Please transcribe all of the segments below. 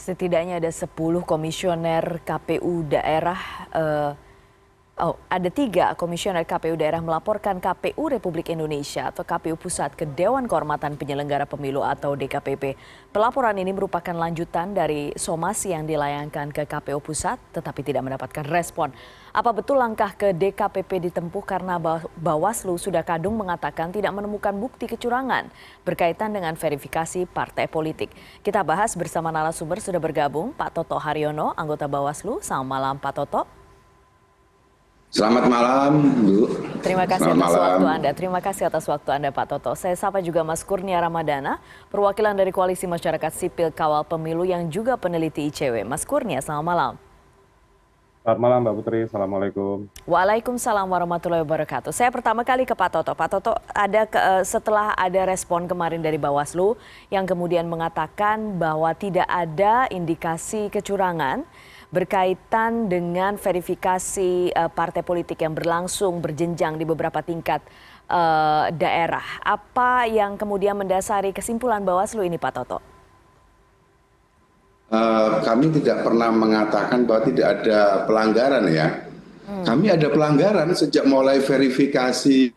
Setidaknya ada 10 komisioner KPU daerah, ada 3 komisioner KPU daerah melaporkan KPU Republik Indonesia atau KPU Pusat ke Dewan Kehormatan Penyelenggara Pemilu atau DKPP. Pelaporan ini merupakan lanjutan dari somasi yang dilayangkan ke KPU Pusat tetapi tidak mendapatkan respon. Apa betul langkah ke DKPP ditempuh karena Bawaslu sudah kadung mengatakan tidak menemukan bukti kecurangan berkaitan dengan verifikasi partai politik. Kita bahas bersama narasumber sudah bergabung Pak Toto Haryono, anggota Bawaslu. Selamat malam Pak Toto. Selamat malam, Bu. Terima kasih atas waktu Anda. Terima kasih atas waktu Anda, Pak Toto. Saya sapa juga Mas Kurnia Ramadana, perwakilan dari Koalisi Masyarakat Sipil Kawal Pemilu yang juga peneliti ICW. Mas Kurnia, selamat malam. Selamat malam, Mbak Putri. Assalamualaikum. Waalaikumsalam warahmatullahi wabarakatuh. Saya pertama kali ke Pak Toto. Pak Toto, setelah ada respon kemarin dari Bawaslu yang kemudian mengatakan bahwa tidak ada indikasi kecurangan berkaitan dengan verifikasi partai politik yang berlangsung berjenjang di beberapa tingkat daerah. Apa yang kemudian mendasari kesimpulan Bawaslu ini, Pak Toto? Kami tidak pernah mengatakan bahwa tidak ada pelanggaran ya. Kami ada pelanggaran sejak mulai verifikasi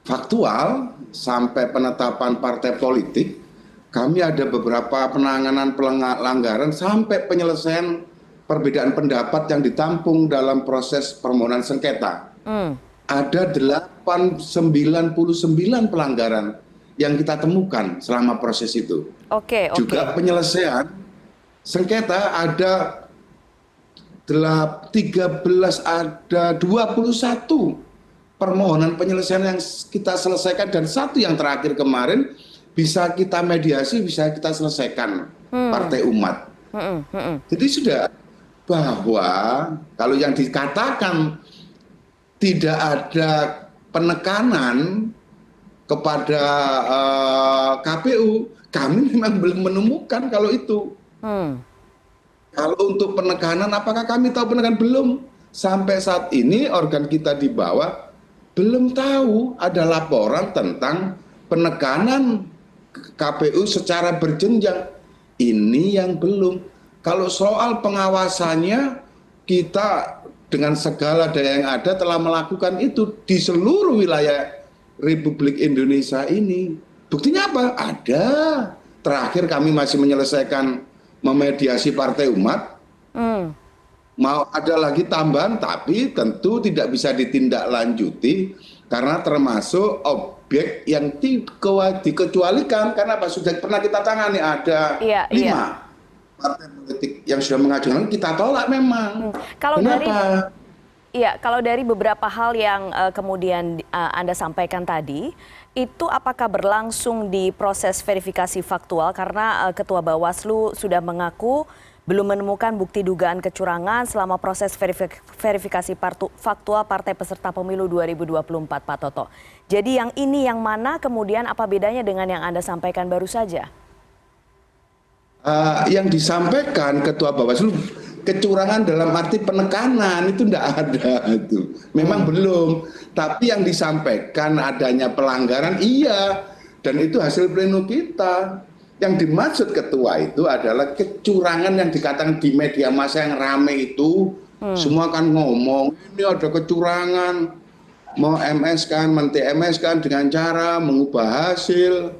faktual sampai penetapan partai politik. Kami ada beberapa penanganan pelanggaran sampai penyelesaian perbedaan pendapat yang ditampung dalam proses permohonan sengketa. Ada 99 pelanggaran yang kita temukan selama proses itu. Juga penyelesaian sengketa ada 13, ada 21 permohonan penyelesaian yang kita selesaikan dan 1 yang terakhir kemarin bisa kita mediasi, bisa kita selesaikan Partai Umat. Jadi sudah bahwa kalau yang dikatakan tidak ada penekanan kepada KPU, kami memang belum menemukan kalau itu. Kalau untuk penekanan, apakah kami tahu penekanan? Belum. Sampai saat ini organ kita di bawah belum tahu ada laporan tentang penekanan KPU secara berjenjang. Ini yang belum. Kalau soal pengawasannya, kita dengan segala daya yang ada telah melakukan itu di seluruh wilayah Republik Indonesia ini. Buktinya apa? Ada. Terakhir kami masih menyelesaikan memediasi Partai Umat. Mau ada lagi tambahan, tapi tentu tidak bisa ditindaklanjuti karena termasuk objek yang dikecualikan. Karena apa? Sudah pernah kita tangani, ada 5 partai politik yang sudah mengajukan, kita tolak memang. Kenapa? Kalau dari beberapa hal yang kemudian Anda sampaikan tadi, itu apakah berlangsung di proses verifikasi faktual? Karena Ketua Bawaslu sudah mengaku belum menemukan bukti dugaan kecurangan selama proses verifikasi faktual partai peserta pemilu 2024, Pak Toto. Jadi yang ini yang mana, kemudian apa bedanya dengan yang Anda sampaikan baru saja? Yang disampaikan Ketua Bawaslu, kecurangan dalam arti penekanan itu tidak ada itu. Memang belum, tapi yang disampaikan adanya pelanggaran iya, dan itu hasil pleno kita. Yang dimaksud ketua itu adalah kecurangan yang dikatakan di media massa yang rame itu, semua kan ngomong ini ada kecurangan, mau MS kan, men-TMS kan dengan cara mengubah hasil,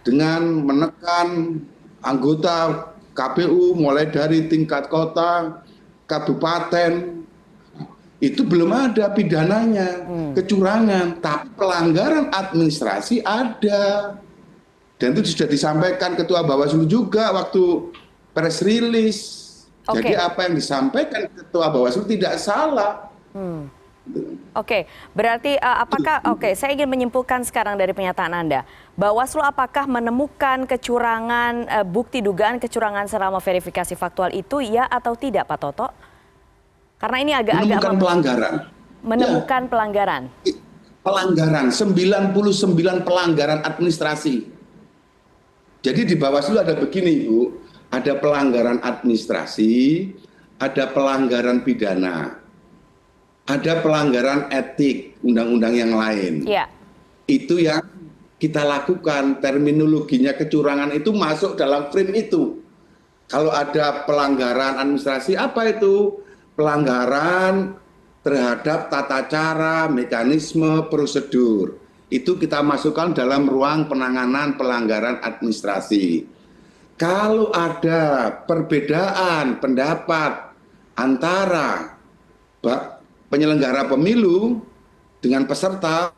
dengan menekan anggota KPU mulai dari tingkat kota, kabupaten, itu belum ada pidananya, kecurangan, tapi pelanggaran administrasi ada. Dan itu sudah disampaikan Ketua Bawaslu juga waktu press release. Jadi apa yang disampaikan Ketua Bawaslu tidak salah. Berarti saya ingin menyimpulkan sekarang dari pernyataan Anda. Bawaslu apakah menemukan kecurangan, bukti dugaan kecurangan selama verifikasi faktual itu, ya atau tidak, Pak Toto? Karena ini agak-agak menemukan pelanggaran. Menemukan pelanggaran. Pelanggaran, 99 pelanggaran administrasi. Jadi di Bawaslu ada begini, Bu. Ada pelanggaran administrasi, ada pelanggaran pidana, ada pelanggaran etik, undang-undang yang lain. Itu yang kita lakukan, terminologinya kecurangan itu masuk dalam frame itu. Kalau ada pelanggaran administrasi, apa itu? Pelanggaran terhadap tata cara, mekanisme, prosedur. Itu kita masukkan dalam ruang penanganan pelanggaran administrasi. Kalau ada perbedaan pendapat antara penyelenggara pemilu dengan peserta,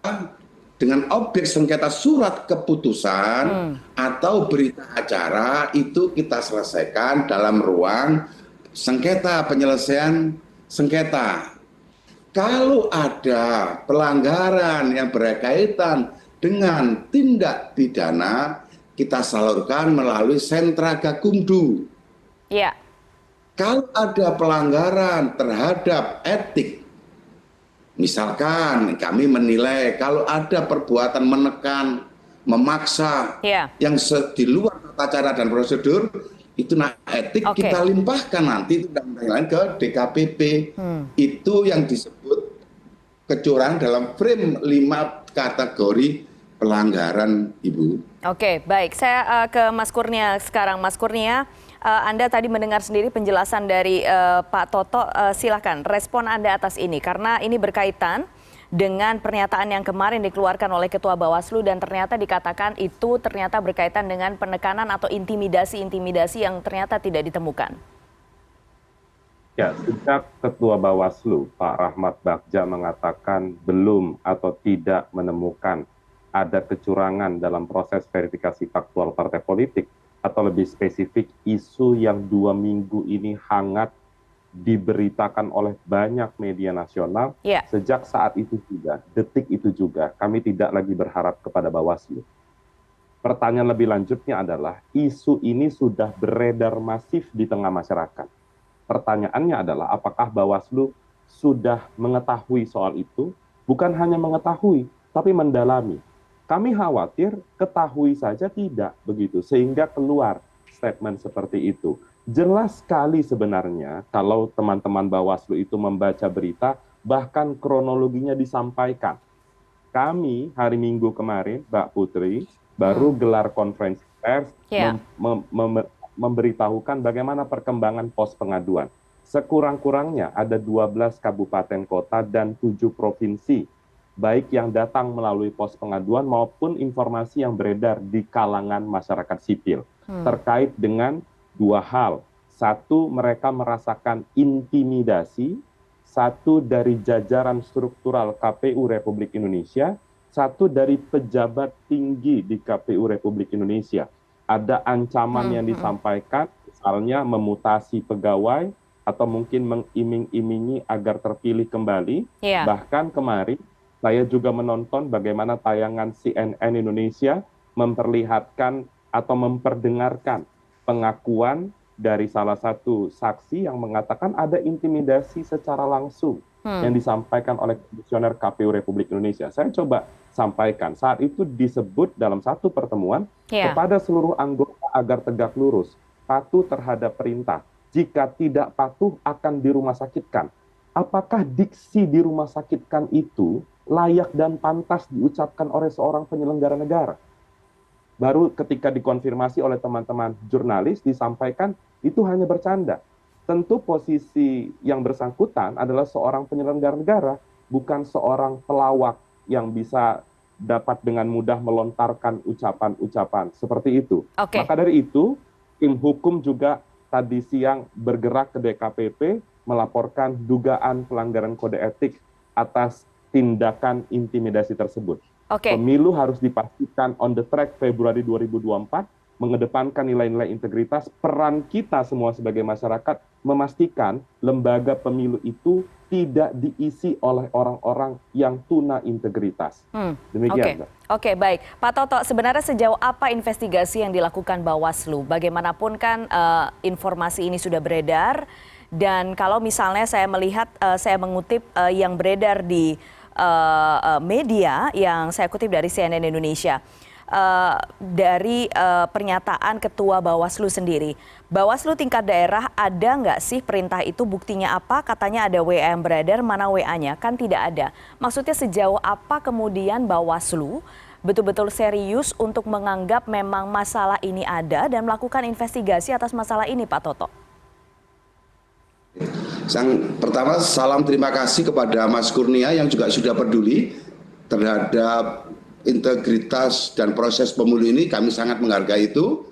dengan objek sengketa surat keputusan atau berita acara, itu kita selesaikan dalam ruang sengketa, penyelesaian sengketa. Kalau ada pelanggaran yang berkaitan dengan tindak pidana, kita salurkan melalui sentra Gakumdu. Iya. Kalau ada pelanggaran terhadap etik, misalkan kami menilai kalau ada perbuatan menekan, memaksa, yang di luar tata cara dan prosedur, itu etik kita limpahkan nanti itu ke DKPP. Itu yang disebut kecurangan dalam frame 5 kategori pelanggaran, Ibu. Oke, baik. Saya ke Mas Kurnia sekarang. Mas Kurnia, Anda tadi mendengar sendiri penjelasan dari Pak Toto. Silakan respon Anda atas ini, karena ini berkaitan dengan pernyataan yang kemarin dikeluarkan oleh Ketua Bawaslu dan ternyata dikatakan itu ternyata berkaitan dengan penekanan atau intimidasi yang ternyata tidak ditemukan. Ya, sejak Ketua Bawaslu, Pak Rahmat Bagja mengatakan belum atau tidak menemukan ada kecurangan dalam proses verifikasi faktual partai politik, atau lebih spesifik isu yang 2 minggu ini hangat diberitakan oleh banyak media nasional, sejak saat itu juga, detik itu juga, kami tidak lagi berharap kepada Bawaslu. Pertanyaan lebih lanjutnya adalah, isu ini sudah beredar masif di tengah masyarakat. Pertanyaannya adalah, apakah Bawaslu sudah mengetahui soal itu? Bukan hanya mengetahui, tapi mendalami. Kami khawatir ketahui saja tidak begitu, sehingga keluar statement seperti itu. Jelas sekali sebenarnya kalau teman-teman Bawaslu itu membaca berita, bahkan kronologinya disampaikan. Kami hari Minggu kemarin, Mbak Putri, baru gelar konferensi pers memberitahukan bagaimana perkembangan pos pengaduan. Sekurang-kurangnya ada 12 kabupaten kota dan 7 provinsi, baik yang datang melalui pos pengaduan maupun informasi yang beredar di kalangan masyarakat sipil terkait dengan 2 hal. Satu, mereka merasakan intimidasi, satu dari jajaran struktural KPU Republik Indonesia, satu dari pejabat tinggi di KPU Republik Indonesia. Ada ancaman yang disampaikan, misalnya memutasi pegawai atau mungkin mengiming-imingi agar terpilih kembali. Bahkan kemarin saya juga menonton bagaimana tayangan CNN Indonesia memperlihatkan atau memperdengarkan pengakuan dari salah satu saksi yang mengatakan ada intimidasi secara langsung yang disampaikan oleh Komisioner KPU Republik Indonesia. Saya coba sampaikan, saat itu disebut dalam satu pertemuan kepada seluruh anggota agar tegak lurus, patuh terhadap perintah. Jika tidak patuh akan dirumah sakitkan. Apakah diksi di rumah sakitkan itu layak dan pantas diucapkan oleh seorang penyelenggara negara? Baru ketika dikonfirmasi oleh teman-teman jurnalis disampaikan itu hanya bercanda. Tentu posisi yang bersangkutan adalah seorang penyelenggara negara, bukan seorang pelawak yang bisa dapat dengan mudah melontarkan ucapan-ucapan seperti itu. Maka dari itu, tim hukum juga tadi siang bergerak ke DKPP melaporkan dugaan pelanggaran kode etik atas tindakan intimidasi tersebut. Pemilu harus dipastikan on the track Februari 2024, mengedepankan nilai-nilai integritas. Peran kita semua sebagai masyarakat memastikan lembaga pemilu itu tidak diisi oleh orang-orang yang tuna integritas. Demikian. Oke, baik. Pak Toto, sebenarnya sejauh apa investigasi yang dilakukan Bawaslu? Bagaimanapun kan informasi ini sudah beredar, dan kalau misalnya saya melihat, saya mengutip yang beredar di media yang saya kutip dari CNN Indonesia, dari pernyataan Ketua Bawaslu sendiri. Bawaslu tingkat daerah ada nggak sih perintah itu, buktinya apa? Katanya ada WA yang beredar, mana WA-nya? Kan tidak ada. Maksudnya sejauh apa kemudian Bawaslu betul-betul serius untuk menganggap memang masalah ini ada dan melakukan investigasi atas masalah ini, Pak Toto? Pertama, salam terima kasih kepada Mas Kurnia yang juga sudah peduli terhadap integritas dan proses pemilu ini. Kami sangat menghargai itu.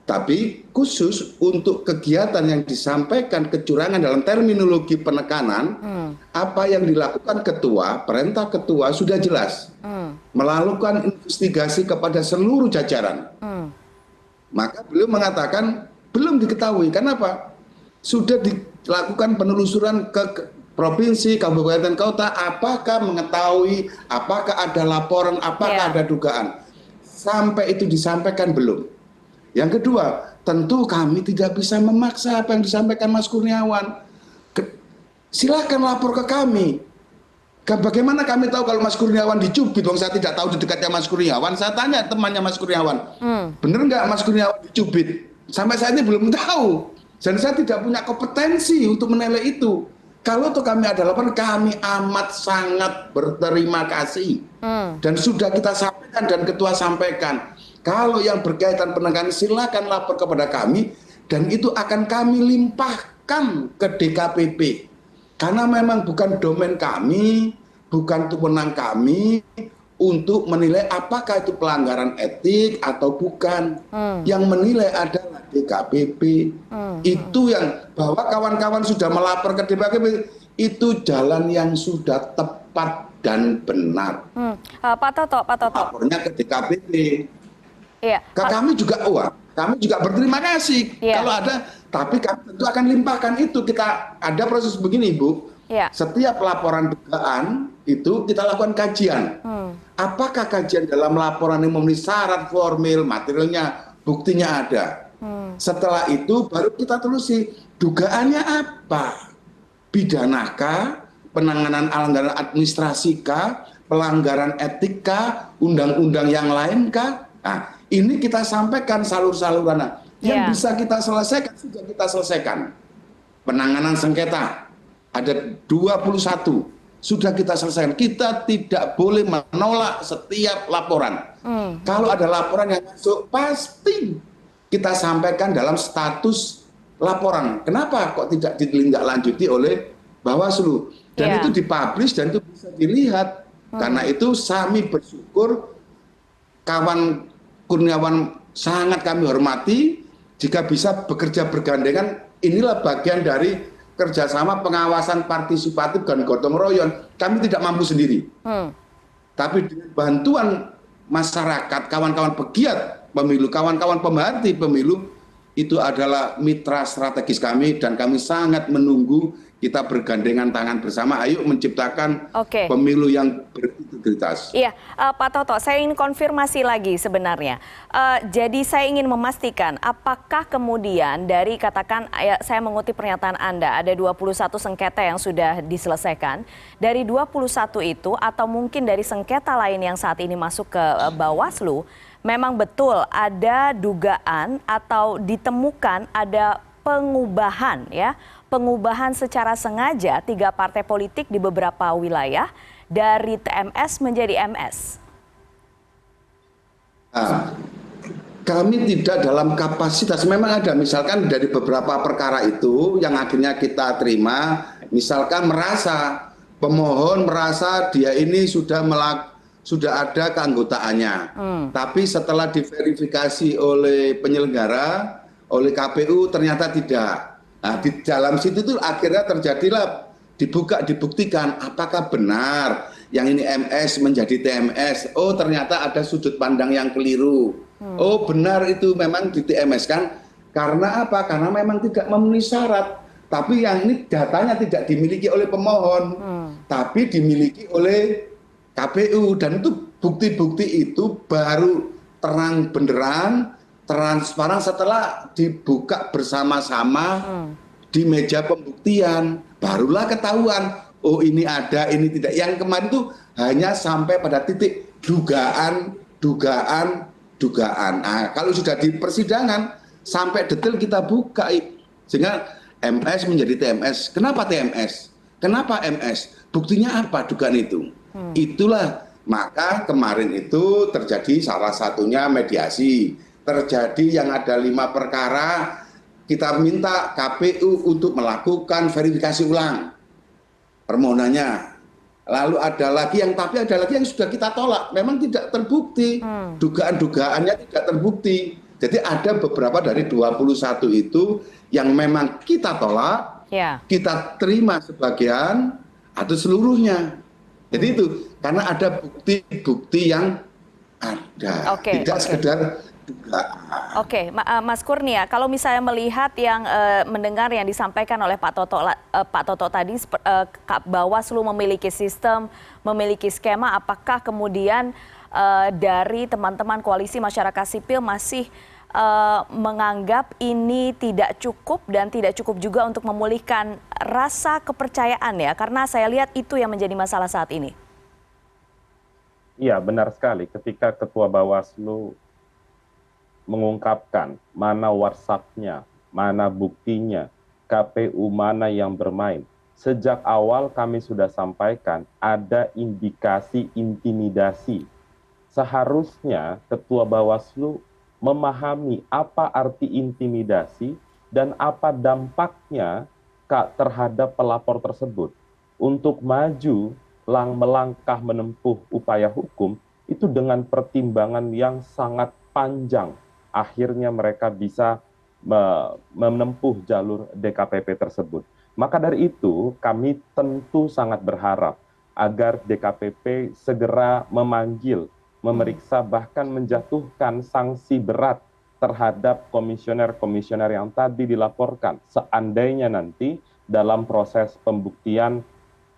Tapi khusus untuk kegiatan yang disampaikan kecurangan dalam terminologi penekanan, apa yang dilakukan ketua, perintah ketua sudah jelas. Melakukan investigasi kepada seluruh jajaran. Maka beliau mengatakan belum diketahui. Kenapa? Sudah dilakukan penelusuran ke provinsi, kabupaten, kota, apakah mengetahui, apakah ada laporan, apakah ada dugaan. Sampai itu disampaikan belum. Yang kedua, tentu kami tidak bisa memaksa apa yang disampaikan Mas Kurniawan. Silakan lapor ke kami. Bagaimana kami tahu kalau Mas Kurniawan dicubit? Wong saya tidak tahu di dekatnya Mas Kurniawan. Saya tanya temannya Mas Kurniawan, benar nggak Mas Kurniawan dicubit? Sampai saat ini belum tahu. Dan saya tidak punya kompetensi untuk menilai itu. Kalau itu kami ada laporan, kami amat sangat berterima kasih. Dan sudah kita sampaikan dan ketua sampaikan. Kalau yang berkaitan penegakan silakan lapor kepada kami dan itu akan kami limpahkan ke DKPP. Karena memang bukan domain kami, bukan wewenang kami untuk menilai apakah itu pelanggaran etik atau bukan. Yang menilai adalah DKPP. Itu yang bahwa kawan-kawan sudah melapor ke DKPP, itu jalan yang sudah tepat dan benar. Pak Toto. Lapornya ke DKPP. Iya. Kami juga kami juga berterima kasih kalau ada, tapi kami tentu akan limpahkan itu. Kita ada proses begini, Bu. Setiap laporan dugaan itu kita lakukan kajian. Apakah kajian dalam laporan yang memenuhi syarat formil, materialnya, buktinya ada. Setelah itu baru kita telusuri dugaannya apa. Pidanakah, penanganan anggaran administrasikah, pelanggaran etika, undang-undang yang lainkah? Nah, ini kita sampaikan salur-saluran. Yang bisa kita selesaikan, sudah kita selesaikan. Penanganan sengketa, ada 21, sudah kita selesaikan. Kita tidak boleh menolak setiap laporan. Kalau ada laporan yang masuk, pasti kita sampaikan dalam status laporan. Kenapa kok tidak ditindaklanjuti oleh Bawaslu? Dan itu dipublish dan itu bisa dilihat. Karena itu kami bersyukur kawan Kurniawan sangat kami hormati jika bisa bekerja bergandengan. Inilah bagian dari kerjasama pengawasan partisipatif dan gotong royong. Kami tidak mampu sendiri. Tapi dengan bantuan masyarakat, kawan-kawan pegiat pemilu, kawan-kawan pemerhati pemilu, itu adalah mitra strategis kami dan kami sangat menunggu kita bergandengan tangan bersama. Ayo menciptakan pemilu yang berintegritas. Iya, Pak Toto, saya ingin konfirmasi lagi sebenarnya. Jadi saya ingin memastikan apakah kemudian dari katakan, saya mengutip pernyataan Anda, ada 21 sengketa yang sudah diselesaikan. Dari 21 itu atau mungkin dari sengketa lain yang saat ini masuk ke Bawaslu, memang betul ada dugaan atau ditemukan ada pengubahan secara sengaja 3 partai politik di beberapa wilayah dari TMS menjadi MS. Kami tidak dalam kapasitas, memang ada misalkan dari beberapa perkara itu yang akhirnya kita terima, misalkan pemohon merasa dia ini sudah ada keanggotaannya, tapi setelah diverifikasi oleh penyelenggara, oleh KPU ternyata tidak. Nah, di dalam situ itu akhirnya terjadilah dibuktikan apakah benar yang ini MS menjadi TMS. Oh, ternyata ada sudut pandang yang keliru. Oh, benar itu memang di TMS kan. Karena apa? Karena memang tidak memenuhi syarat. Tapi yang ini datanya tidak dimiliki oleh pemohon, tapi dimiliki oleh KPU. Dan itu bukti-bukti itu baru terang benderang, transparan setelah dibuka bersama-sama di meja pembuktian, barulah ketahuan, oh ini ada, ini tidak. Yang kemarin itu hanya sampai pada titik dugaan. Nah, kalau sudah di persidangan sampai detail kita buka, sehingga MS menjadi TMS. Kenapa TMS? Kenapa MS? Buktinya apa dugaan itu? Itulah Maka kemarin itu terjadi salah satunya mediasi. Terjadi yang ada 5 perkara, kita minta KPU untuk melakukan verifikasi ulang permohonannya. Lalu ada lagi yang sudah kita tolak, memang tidak terbukti, dugaan-dugaannya tidak terbukti. Jadi ada beberapa dari 21 itu yang memang kita tolak, kita terima sebagian atau seluruhnya. Jadi itu karena ada bukti-bukti yang ada, tidak sekedar dugaan. Oke, Mas Kurnia, kalau misalnya melihat yang mendengar yang disampaikan oleh Pak Toto tadi, Bawaslu memiliki sistem, memiliki skema, apakah kemudian dari teman-teman koalisi masyarakat sipil masih menganggap ini tidak cukup dan tidak cukup juga untuk memulihkan rasa kepercayaan ya? Karena saya lihat itu yang menjadi masalah saat ini. Iya, benar sekali. Ketika Ketua Bawaslu mengungkapkan mana WhatsApp-nya, mana buktinya, KPU mana yang bermain. Sejak awal kami sudah sampaikan ada indikasi intimidasi. Seharusnya Ketua Bawaslu memahami apa arti intimidasi dan apa dampaknya terhadap pelapor tersebut. Untuk maju, melangkah menempuh upaya hukum, itu dengan pertimbangan yang sangat panjang. Akhirnya mereka bisa menempuh jalur DKPP tersebut. Maka dari itu kami tentu sangat berharap agar DKPP segera memanggil, memeriksa, bahkan menjatuhkan sanksi berat terhadap komisioner-komisioner yang tadi dilaporkan. Seandainya nanti dalam proses pembuktian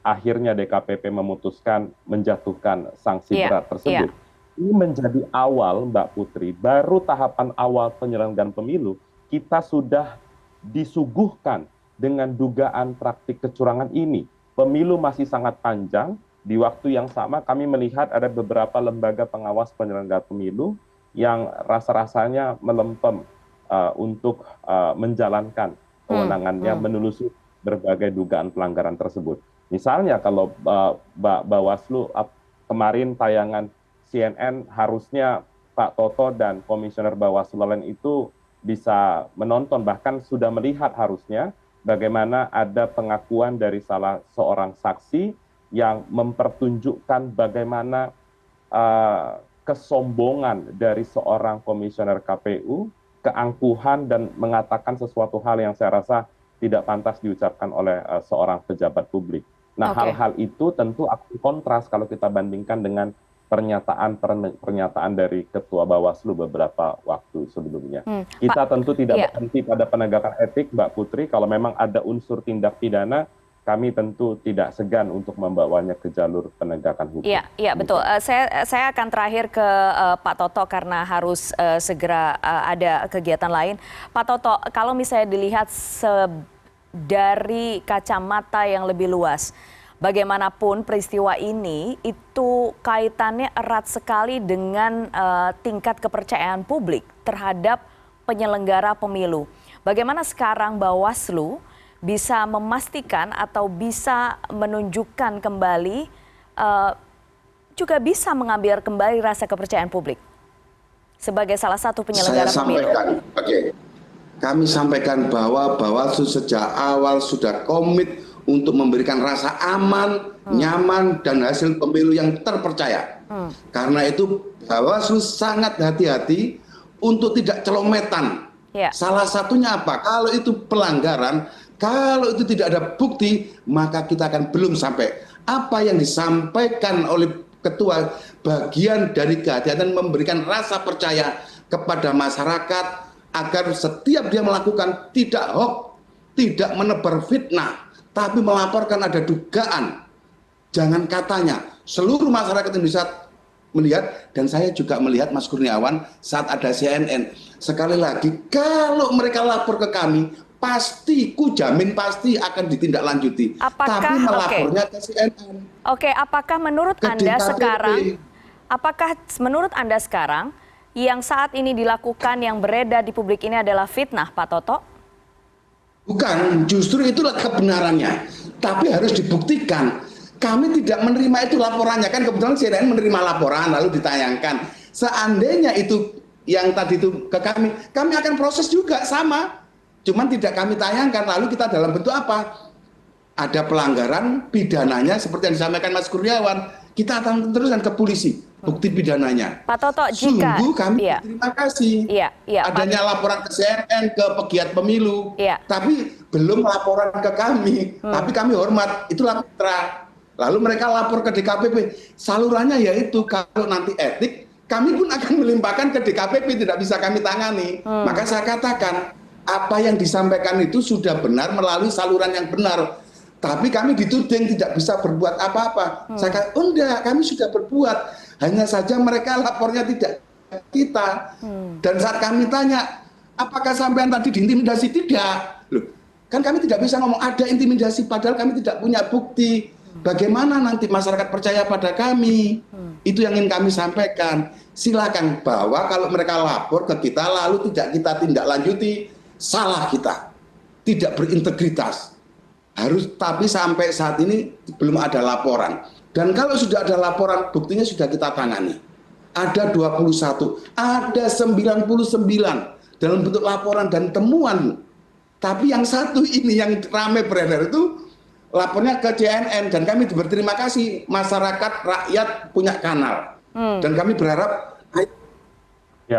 akhirnya DKPP memutuskan menjatuhkan sanksi berat tersebut. Ini menjadi awal, Mbak Putri, baru tahapan awal penyelenggaraan pemilu, kita sudah disuguhkan dengan dugaan praktik kecurangan ini. Pemilu masih sangat panjang, di waktu yang sama kami melihat ada beberapa lembaga pengawas penyelenggara pemilu yang rasa-rasanya melempem untuk menjalankan kewenangannya menelusuri berbagai dugaan pelanggaran tersebut. Misalnya kalau Bawaslu kemarin tayangan CNN harusnya Pak Toto dan Komisioner Bawaslu lain itu bisa menonton, bahkan sudah melihat harusnya bagaimana ada pengakuan dari salah seorang saksi yang mempertunjukkan bagaimana kesombongan dari seorang komisioner KPU, keangkuhan dan mengatakan sesuatu hal yang saya rasa tidak pantas diucapkan oleh seorang pejabat publik. Nah, hal-hal itu tentu akan kontras kalau kita bandingkan dengan pernyataan dari Ketua Bawaslu beberapa waktu sebelumnya. Kita tentu tidak berhenti pada penegakan etik, Mbak Putri. Kalau memang ada unsur tindak pidana, kami tentu tidak segan untuk membawanya ke jalur penegakan hukum. Iya betul. Saya akan terakhir ke Pak Toto karena harus segera ada kegiatan lain. Pak Toto, kalau misalnya dilihat dari kacamata yang lebih luas, bagaimanapun peristiwa ini itu kaitannya erat sekali dengan tingkat kepercayaan publik terhadap penyelenggara pemilu. Bagaimana sekarang Bawaslu bisa memastikan atau bisa menunjukkan kembali, juga bisa mengambil kembali rasa kepercayaan publik sebagai salah satu penyelenggara pemilu? Kami sampaikan bahwa Bawaslu sejak awal sudah komit untuk memberikan rasa aman, nyaman, dan hasil pemilu yang terpercaya. Karena itu Bawaslu sangat hati-hati untuk tidak celometan. Salah satunya apa? Kalau itu pelanggaran, kalau itu tidak ada bukti, maka kita akan belum sampai. Apa yang disampaikan oleh Ketua, bagian dari kehati-hatian memberikan rasa percaya kepada masyarakat agar setiap dia melakukan tidak hoax, tidak menebar fitnah, tapi melaporkan ada dugaan. Jangan katanya, seluruh masyarakat Indonesia melihat, dan saya juga melihat Mas Kurniawan saat ada CNN. Sekali lagi, kalau mereka lapor ke kami, pasti, kujamin pasti akan ditindaklanjuti. Tapi melapornya ke CNN. Apakah menurut Anda sekarang, yang saat ini dilakukan yang beredar di publik ini adalah fitnah, Pak Toto? Bukan, justru itulah kebenarannya. Tapi harus dibuktikan. Kami tidak menerima itu laporannya, kan kebetulan CNN menerima laporan lalu ditayangkan. Seandainya itu yang tadi itu ke kami akan proses juga sama. Cuman tidak kami tayangkan, lalu kita dalam bentuk apa? Ada pelanggaran pidananya seperti yang disampaikan Mas Kurniawan, kita akan teruskan ke polisi bukti pidananya. Pak Toto, jika sungguh kami terima kasih adanya laporan ke CNN, ke pegiat pemilu, tapi belum laporan ke kami, tapi kami hormat, itulah mitra. Lalu mereka lapor ke DKPP, salurannya yaitu kalau nanti etik, kami pun akan melimpahkan ke DKPP, tidak bisa kami tangani. Maka saya katakan, apa yang disampaikan itu sudah benar melalui saluran yang benar. Tapi kami dituding tidak bisa berbuat apa-apa. Saya kata, oh enggak, kami sudah berbuat. Hanya saja mereka lapornya tidak kita. Dan saat kami tanya, apakah sampean tadi diintimidasi? Tidak. Loh, kan kami tidak bisa ngomong ada intimidasi, padahal kami tidak punya bukti. Bagaimana nanti masyarakat percaya pada kami? Itu yang ingin kami sampaikan. Silakan bahwa kalau mereka lapor ke kita, lalu tidak kita tindak lanjuti, salah kita. Tidak berintegritas. Tapi sampai saat ini belum ada laporan. Dan kalau sudah ada laporan, buktinya sudah kita tangani. Ada 21, ada 99 dalam bentuk laporan dan temuan. Tapi yang satu ini yang ramai beredar itu lapornya ke CNN, dan kami berterima kasih masyarakat rakyat punya kanal. Dan kami berharap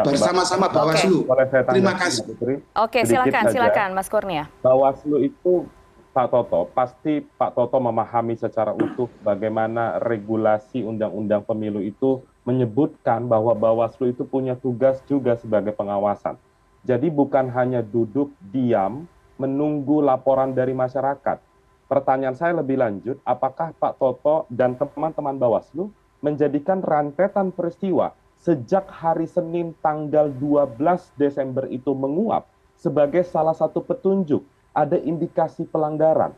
bersama-sama Bawaslu. Terima kasih. Oke, silakan Mas Kurnia. Bawaslu itu Pak Toto, pasti Pak Toto memahami secara utuh bagaimana regulasi undang-undang pemilu itu menyebutkan bahwa Bawaslu itu punya tugas juga sebagai pengawasan. Jadi bukan hanya duduk diam menunggu laporan dari masyarakat. Pertanyaan saya lebih lanjut, apakah Pak Toto dan teman-teman Bawaslu menjadikan rentetan peristiwa sejak hari Senin tanggal 12 Desember itu menguap sebagai salah satu petunjuk ada indikasi pelanggaran?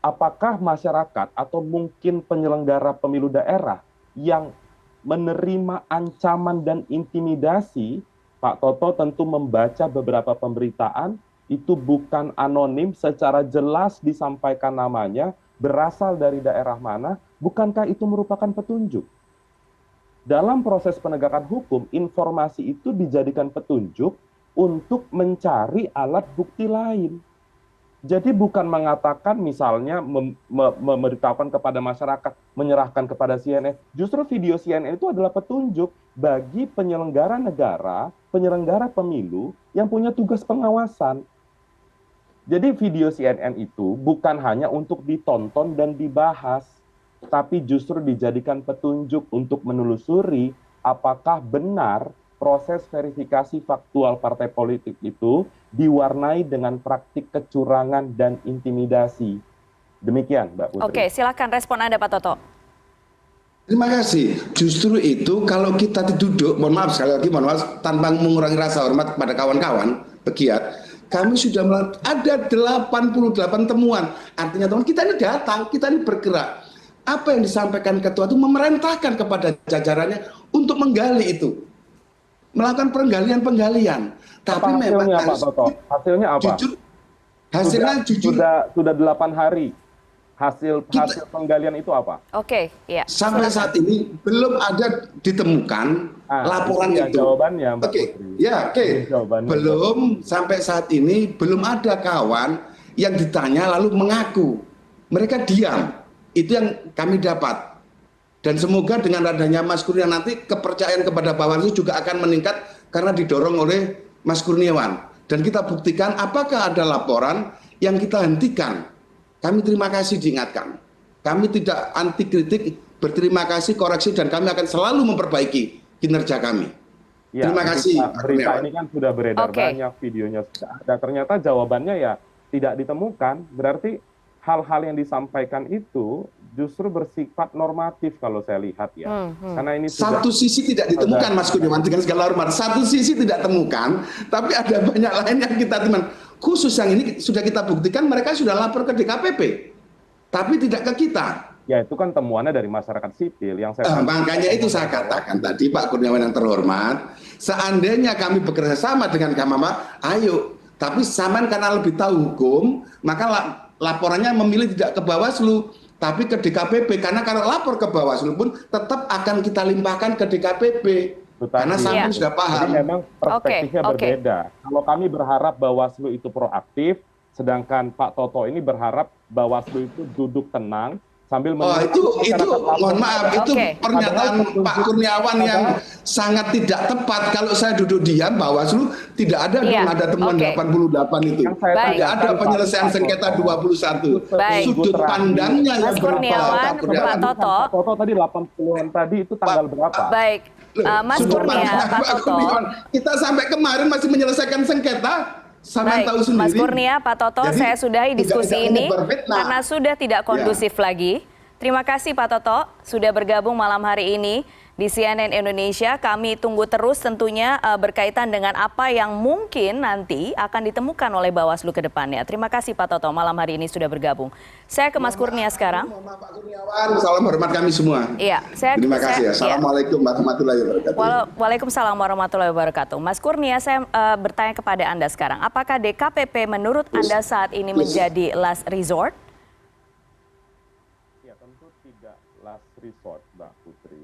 Apakah masyarakat atau mungkin penyelenggara pemilu daerah yang menerima ancaman dan intimidasi? Pak Toto tentu membaca beberapa pemberitaan, itu bukan anonim, secara jelas disampaikan namanya, berasal dari daerah mana, bukankah itu merupakan petunjuk? Dalam proses penegakan hukum, informasi itu dijadikan petunjuk untuk mencari alat bukti lain. Jadi bukan mengatakan misalnya memberitahukan kepada masyarakat, menyerahkan kepada CNN. Justru video CNN itu adalah petunjuk bagi penyelenggara negara, penyelenggara pemilu yang punya tugas pengawasan. Jadi video CNN itu bukan hanya untuk ditonton dan dibahas, tapi justru dijadikan petunjuk untuk menelusuri apakah benar proses verifikasi faktual partai politik itu diwarnai dengan praktik kecurangan dan intimidasi. Demikian, Mbak Putri. Oke, silakan respon Anda, Pak Toto. Terima kasih. Justru itu kalau kita duduk, mohon maaf sekali lagi, mohon maaf, tanpa mengurangi rasa hormat kepada kawan-kawan pegiat, kami sudah ada 88 temuan. Artinya teman kita ini datang, kita ini bergerak. Apa yang disampaikan ketua itu memerintahkan kepada jajarannya untuk menggali itu. Melakukan penggalian. Tapi memang Pak Toto? Hasilnya apa? Hasilnya jujur. Sudah 8 hari. Hasil penggalian itu apa? Oke, iya. Sampai saat ini belum ada ditemukan laporan itu. Jawabannya, Mbak Putri. Belum, sampai saat ini belum ada kawan yang ditanya lalu mengaku. Mereka diam. Itu yang kami dapat. Dan semoga dengan adanya Mas Kurnia nanti kepercayaan kepada Bawaslu juga akan meningkat karena didorong oleh Mas Kurniawan. Dan kita buktikan apakah ada laporan yang kita hentikan. Kami terima kasih diingatkan. Kami tidak anti kritik, berterima kasih, koreksi, dan kami akan selalu memperbaiki kinerja kami. Ya, terima kasih. Berita ini kan sudah beredar banyak, videonya sudah ada. Ternyata jawabannya ya tidak ditemukan. Berarti hal-hal yang disampaikan itu justru bersifat normatif kalau saya lihat ya. Karena ini satu sisi tidak ditemukan, Mas Kurniawan, dengan segala hormat. Satu sisi tidak temukan, tapi ada banyak lain yang kita temukan. Khusus yang ini sudah kita buktikan mereka sudah lapor ke DKPP, tapi tidak ke kita. Ya itu kan temuannya dari masyarakat sipil yang saya makanya itu saya katakan tadi, Pak Kurniawan yang terhormat, seandainya kami bekerja sama dengan Kamama, ayo. Tapi samaan karena lebih tahu hukum, maka laporannya memilih tidak ke Bawaslu, tapi ke DKPP. Karena kalau lapor ke Bawaslu pun tetap akan kita limpahkan ke DKPP. Karena sampai sudah paham. Jadi memang perspektifnya berbeda. Kalau kami berharap Bawaslu itu proaktif, sedangkan Pak Toto ini berharap Bawaslu itu duduk tenang sambil itu mohon maaf, itu pernyataan Pak Kurniawan yang sangat tidak tepat. Kalau saya duduk diam, Bawaslu tidak ada ada temuan 88 itu. Tidak ada penyelesaian sengketa 21. Sudut pandangnya yang berbeda. Pak Toto. Pak Toto tadi 80-an tadi itu tanggal berapa? Baik, Mas Kurnia, Pak Toto. Kita sampai kemarin masih menyelesaikan sengketa. Baik, tahu sendiri. Mas Kurnia, Pak Toto, jadi, saya sudahi diskusi ini karena sudah tidak kondusif lagi. Terima kasih Pak Toto sudah bergabung malam hari ini di CNN Indonesia. Kami tunggu terus tentunya berkaitan dengan apa yang mungkin nanti akan ditemukan oleh Bawaslu ke depannya. Terima kasih Pak Toto malam hari ini sudah bergabung. Saya ke Mas Kurnia sekarang. Pak Kurniawan, salam hormat kami semua. Iya, terima kasih. Assalamualaikum warahmatullahi wabarakatuh. Waalaikumsalam warahmatullahi wabarakatuh. Mas Kurnia, saya bertanya kepada Anda sekarang. Apakah DKPP menurut Anda saat ini menjadi last resort? Last resort, Mbak Putri.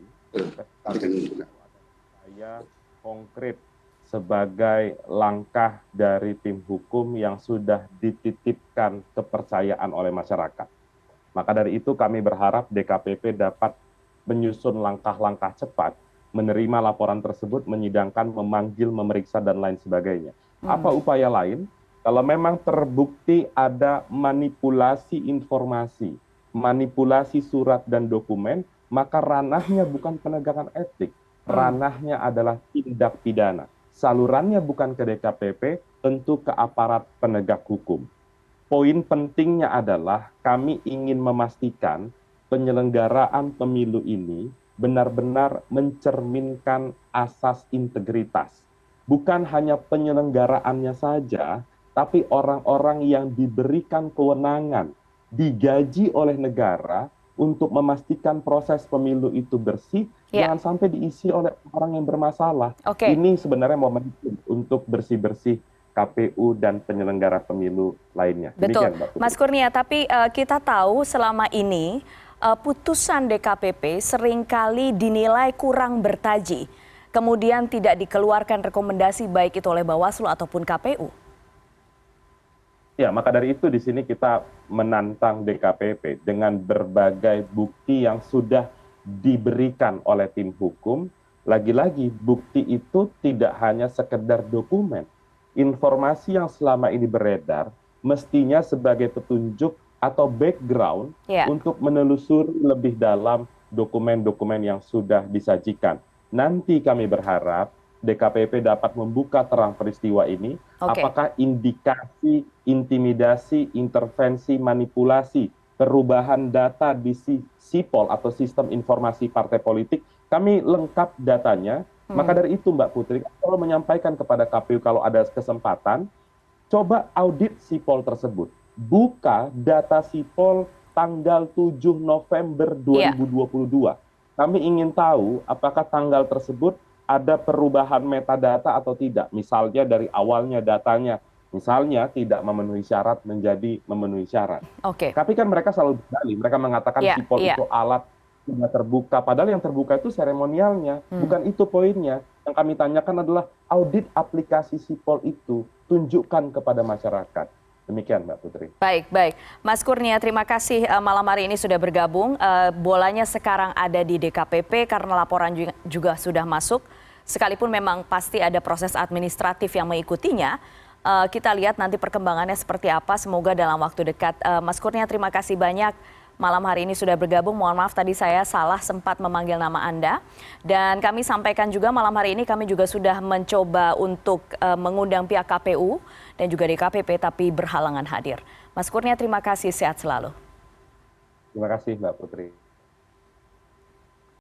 Saya konkret sebagai langkah dari tim hukum yang sudah dititipkan kepercayaan oleh masyarakat. Maka dari itu kami berharap DKPP dapat menyusun langkah-langkah cepat, menerima laporan tersebut, menyidangkan, memanggil, memeriksa, dan lain sebagainya. Apa upaya lain? Kalau memang terbukti ada manipulasi informasi, manipulasi surat dan dokumen, maka ranahnya bukan penegakan etik, ranahnya adalah tindak pidana. Salurannya bukan ke DKPP, tentu ke aparat penegak hukum. Poin pentingnya adalah kami ingin memastikan penyelenggaraan pemilu ini benar-benar mencerminkan asas integritas. Bukan hanya penyelenggaraannya saja, tapi orang-orang yang diberikan kewenangan digaji oleh negara untuk memastikan proses pemilu itu bersih, jangan sampai diisi oleh orang yang bermasalah. Ini sebenarnya momentum untuk bersih-bersih KPU dan penyelenggara pemilu lainnya. Betul, Mas Kurnia, tapi kita tahu selama ini putusan DKPP seringkali dinilai kurang bertaji, kemudian tidak dikeluarkan rekomendasi baik itu oleh Bawaslu ataupun KPU. Ya, maka dari itu di sini kita menantang DKPP dengan berbagai bukti yang sudah diberikan oleh tim hukum. Lagi-lagi bukti itu tidak hanya sekedar dokumen. Informasi yang selama ini beredar mestinya sebagai petunjuk atau background untuk menelusuri lebih dalam dokumen-dokumen yang sudah disajikan. Nanti kami berharap DKPP dapat membuka terang peristiwa ini, apakah indikasi, intimidasi, intervensi, manipulasi, perubahan data di SIPOL atau Sistem Informasi Partai Politik, kami lengkap datanya. Maka dari itu Mbak Putri, kalau menyampaikan kepada KPU kalau ada kesempatan, coba audit SIPOL tersebut. Buka data SIPOL tanggal 7 November 2022. Kami ingin tahu apakah tanggal tersebut ada perubahan metadata atau tidak. Misalnya dari awalnya datanya, misalnya tidak memenuhi syarat menjadi memenuhi syarat. Tapi kan mereka selalu berdalih, mereka mengatakan SIPOL itu alat tidak terbuka. Padahal yang terbuka itu seremonialnya, bukan itu poinnya. Yang kami tanyakan adalah audit aplikasi SIPOL itu, tunjukkan kepada masyarakat. Demikian Mbak Putri. Baik. Mas Kurnia, terima kasih malam hari ini sudah bergabung. Bolanya sekarang ada di DKPP karena laporan juga sudah masuk. Sekalipun memang pasti ada proses administratif yang mengikutinya. Kita lihat nanti perkembangannya seperti apa. Semoga dalam waktu dekat. Mas Kurnia, terima kasih banyak. Malam hari ini sudah bergabung. Mohon maaf tadi saya salah sempat memanggil nama Anda. Dan kami sampaikan juga malam hari ini kami juga sudah mencoba untuk mengundang pihak KPU dan juga DKPP tapi berhalangan hadir. Mas Kurnia, terima kasih. Sehat selalu. Terima kasih Mbak Putri.